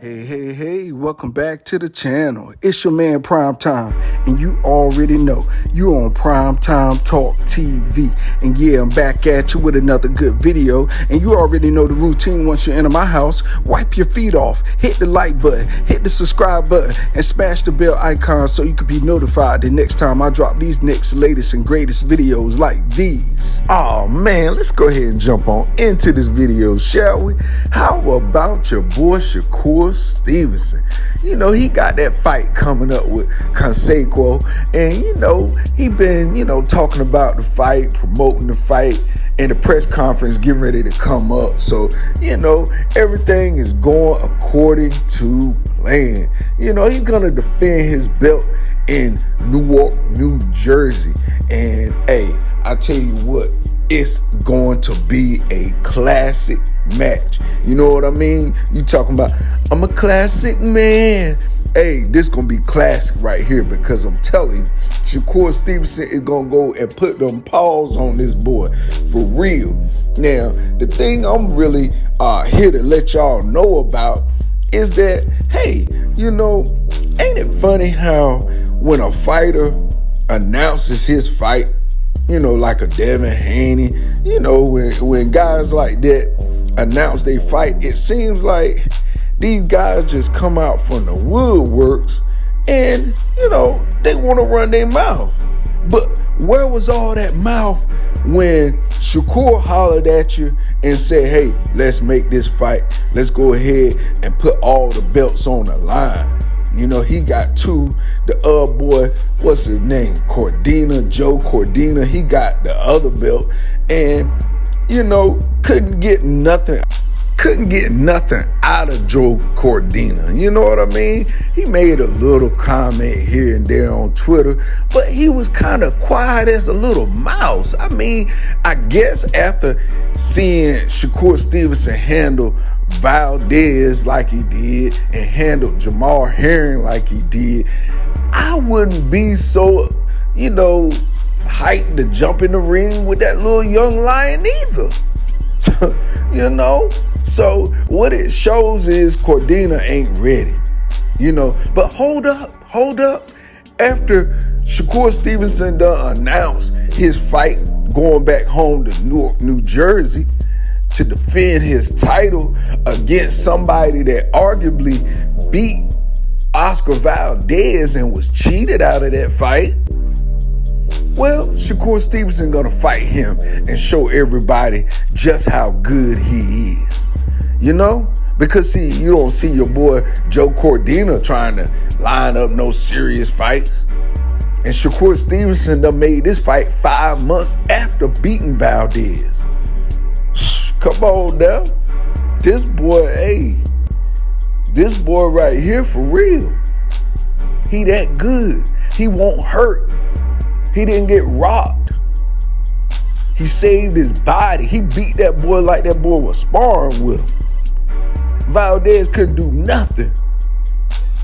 Hey, welcome back to the channel. It's your man Prime Time, and you already know you're on Prime Time Talk TV. And yeah, I'm back at you with another good video, and you already know the routine. Once you enter my house, wipe your feet off, hit the like button, hit the subscribe button, and smash the bell icon so you can be notified the next time I drop these next latest and greatest videos like these. Oh man, let's go ahead and jump on into this video, shall we? How about your boy Shakur Stevenson? You know, he got that fight coming up with Concieciao, and you know, he been, talking about the fight, promoting the fight, and the press conference getting ready to come up. So, everything is going according to plan. He's gonna defend his belt in Newark, New Jersey. And hey, I tell you what, it's going to be a classic match. You know what I mean? You talking about, I'm a classic man. Hey, this gonna be classic right here, because I'm telling you, Shakur Stevenson is gonna go and put them paws on this boy for real. Now, the thing I'm really here to let y'all know about is that, hey, ain't it funny how when a fighter announces his fight, like a Devin Haney, when guys like that announce they fight, it seems like these guys just come out from the woodworks and, they want to run their mouth. But where was all that mouth when Shakur hollered at you and said, hey, let's make this fight. Let's go ahead and put all the belts on the line. He got two. The boy, what's his name? Cordina, Joe Cordina. He got the other belt, and couldn't get nothing out of Joe Cordina. You know what I mean? He made a little comment here and there on Twitter, but he was kind of quiet as a little mouse. I mean, I guess after seeing Shakur Stevenson handle Valdez like he did and handle Jamar Herring like he did, I wouldn't be so, hyped to jump in the ring with that little young lion either. So what it shows is Cordina ain't ready, but hold up. After Shakur Stevenson done announced his fight going back home to Newark, New Jersey to defend his title against somebody that arguably beat Oscar Valdez and was cheated out of that fight, well, Shakur Stevenson gonna fight him and show everybody just how good he is. Because see, you don't see your boy Joe Cordina trying to line up no serious fights. And Shakur Stevenson done made this fight 5 months after beating Valdez. Come on now. This boy right here for real. He that good. He won't hurt. He didn't get robbed. He saved his body. He beat that boy like that boy was sparring with him. Valdez couldn't do nothing.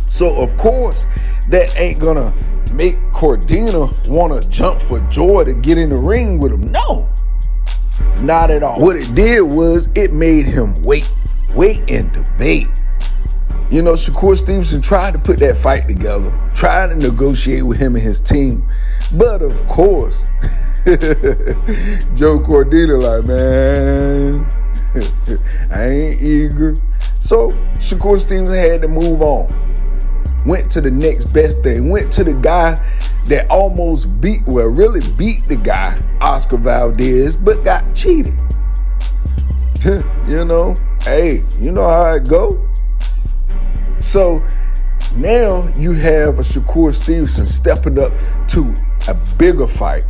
So, of course, that ain't gonna make Cordina want to jump for joy to get in the ring with him. No, not at all. What it did was it made him wait and debate. Shakur Stevenson tried to put that fight together, tried to negotiate with him and his team. But, of course, Joe Cordina like, man, I ain't eager. So Shakur Stevenson had to move on. Went to the next best thing. Went to the guy that almost really beat the guy, Oscar Valdez, but got cheated. Hey, you know how it go. So now you have a Shakur Stevenson stepping up to a bigger fight.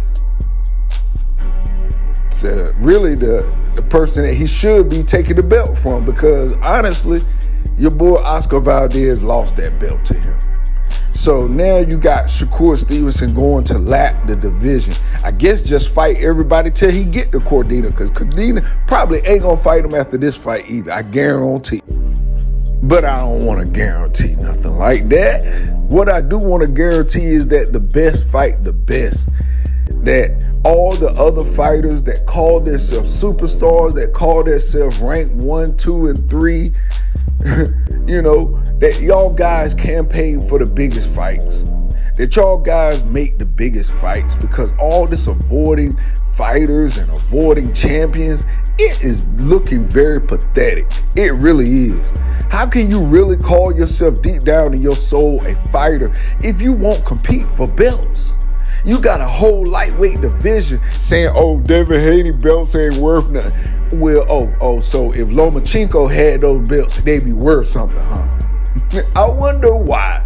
To really the person that he should be taking the belt from, because honestly, your boy Oscar Valdez lost that belt to him. So now you got Shakur Stevenson going to lap the division. I guess just fight everybody till he get to Cordina, because Cordina probably ain't gonna fight him after this fight either. I guarantee. But I don't want to guarantee nothing like that. What I do want to guarantee is that the best fight the best. that all the other fighters that call themselves superstars, that call themselves ranked 1, 2, and 3, that y'all guys campaign for the biggest fights, that y'all guys make the biggest fights, because all this avoiding fighters and avoiding champions, it is looking very pathetic. It really is. How can you really call yourself deep down in your soul a fighter if you won't compete for belts? You got a whole lightweight division saying, oh, David Haney belts ain't worth nothing. Well, so if Lomachenko had those belts, they'd be worth something, huh? I wonder why.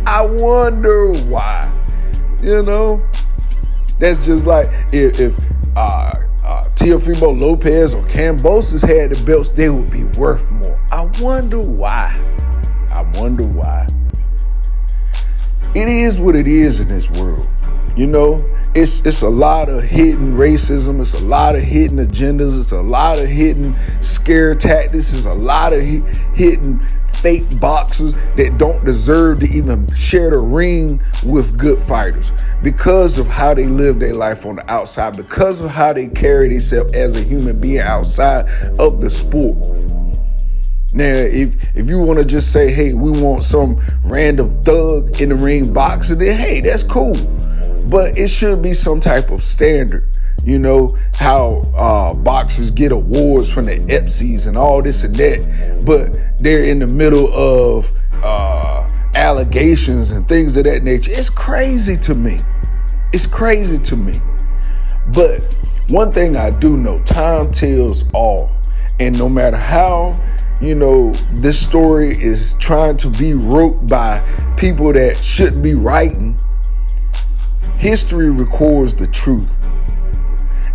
I wonder why. That's just like if Teofimo Lopez or Kambosos had the belts, they would be worth more. I wonder why. It is what it is in this world. It's a lot of hidden racism. It's a lot of hidden agendas. It's a lot of hidden scare tactics. It's a lot of hidden fake boxers that don't deserve to even share the ring with good fighters because of how they live their life on the outside, because of how they carry themselves as a human being outside of the sport. Now, if you want to just say, hey, we want some random thug in the ring boxer, then hey, that's cool. But it should be some type of standard. How boxers get awards from the EPSIs and all this and that, but they're in the middle of allegations and things of that nature. It's crazy to me. But one thing I do know, time tells all. And no matter how this story is trying to be wrote by people that shouldn't be writing, history records the truth.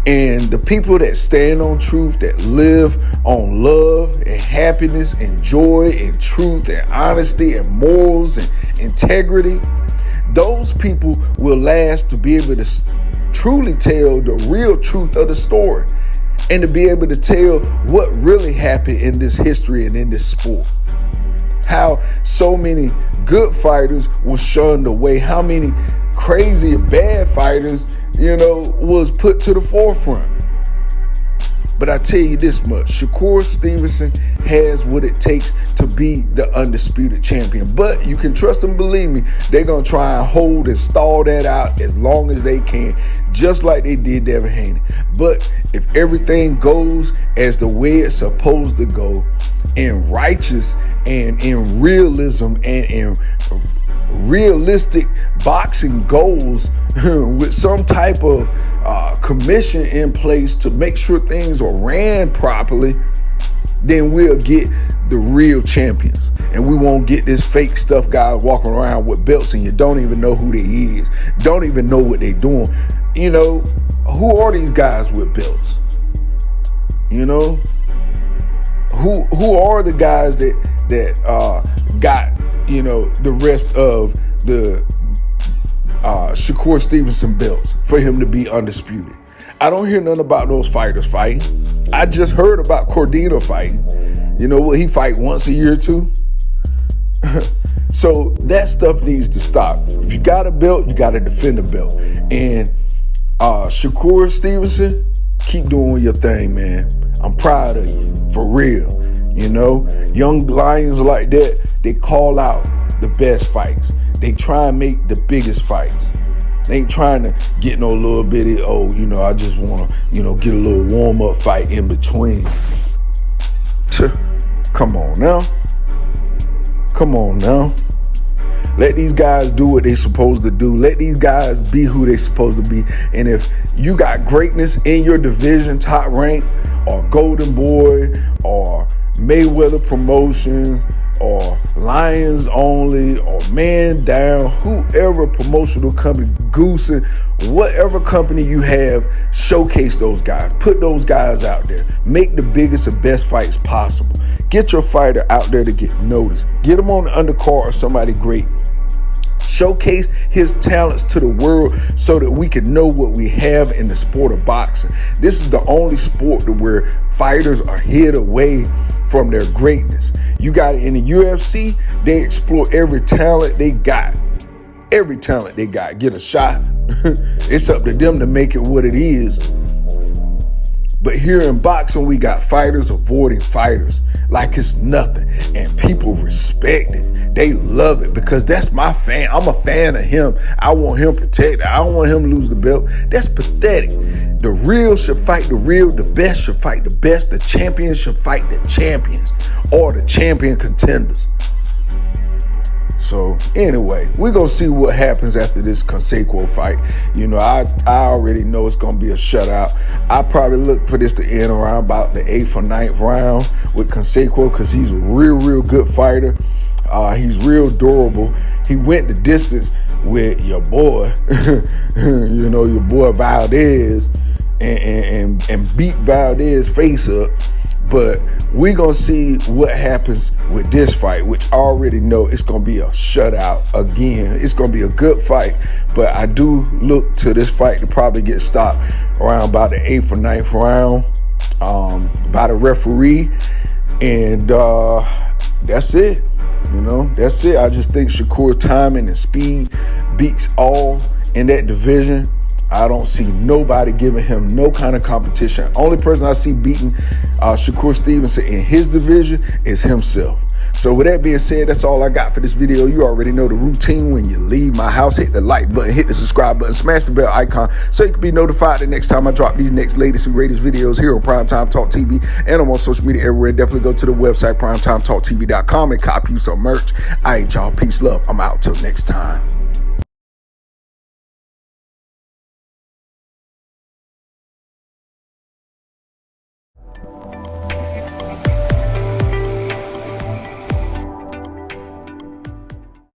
And the people that stand on truth, that live on love and happiness and joy and truth and honesty and morals and integrity, those people will last to be able to truly tell the real truth of the story and to be able to tell what really happened in this history and in this sport. How so many good fighters were shunned away, how many crazy and bad fighters, was put to the forefront. But I tell you this much, Shakur Stevenson has what it takes to be the undisputed champion. But you can trust and believe me, they're going to try and hold and stall that out as long as they can, just like they did Devin Haney. But if everything goes as the way it's supposed to go, in righteous and in realism and in realistic boxing goals with some type of commission in place to make sure things are ran properly, then we'll get the real champions. And we won't get this fake stuff guys walking around with belts and you don't even know who they is, don't even know what they doing. Who are these guys with belts? Who are the guys that got the rest of the Shakur Stevenson belts for him to be undisputed? I don't hear nothing about those fighters fighting. I just heard about Cordina fighting. He fight once a year too. So that stuff needs to stop. If you got a belt, you got to defend a belt. And Shakur Stevenson, keep doing your thing, man. I'm proud of you, for real. Young lions like that, they call out the best fights. They try and make the biggest fights. They ain't trying to get no little bitty, I just want to, get a little warm-up fight in between. Come on now. Let these guys do what they supposed to do. Let these guys be who they supposed to be. And if you got greatness in your division, top rank, or Golden Boy, or Mayweather Promotions, or Lions Only, or Man Down, whoever promotional company, Goosen, whatever company you have, showcase those guys. Put those guys out there. Make the biggest and best fights possible. Get your fighter out there to get noticed. Get him on the undercard or somebody great. Showcase his talents to the world so that we can know what we have in the sport of boxing. This is the only sport where fighters are hid away from their greatness. You got it in the UFC, they explore every talent they got. every talent they got get a shot. It's up to them to make it what it is. But here in boxing, we got fighters avoiding fighters like it's nothing. And people respect it. They love it because that's my fan. I'm a fan of him. I want him protected. I don't want him to lose the belt. That's pathetic. The real should fight the real. The best should fight the best. The champions should fight the champions or the champion contenders. So anyway, we're going to see what happens after this Concieciao fight. You know, I already know it's going to be a shutout. I probably look for this to end around about the 8th or 9th round with Concieciao because he's a real good fighter. He's real durable. He went the distance with your boy, you know, your boy Valdez and beat Valdez face up. But we're going to see what happens with this fight, which I already know it's going to be a shutout again. It's going to be a good fight, but I do look to this fight to probably get stopped around about the 8th or 9th round by the referee. And that's it. You know, that's it. I just think Shakur's timing and speed beats all in that division. I don't see nobody giving him no kind of competition. Only person I see beating Shakur Stevenson in his division is himself. So with that being said, that's all I got for this video. You already know the routine. When you leave my house, hit the like button, hit the subscribe button, smash the bell icon so you can be notified the next time I drop these next latest and greatest videos here on Primetime Talk TV. And I'm on social media everywhere. Definitely go to the website, primetimetalktv.com, and copy you some merch. All right, y'all. Peace, love. I'm out till next time.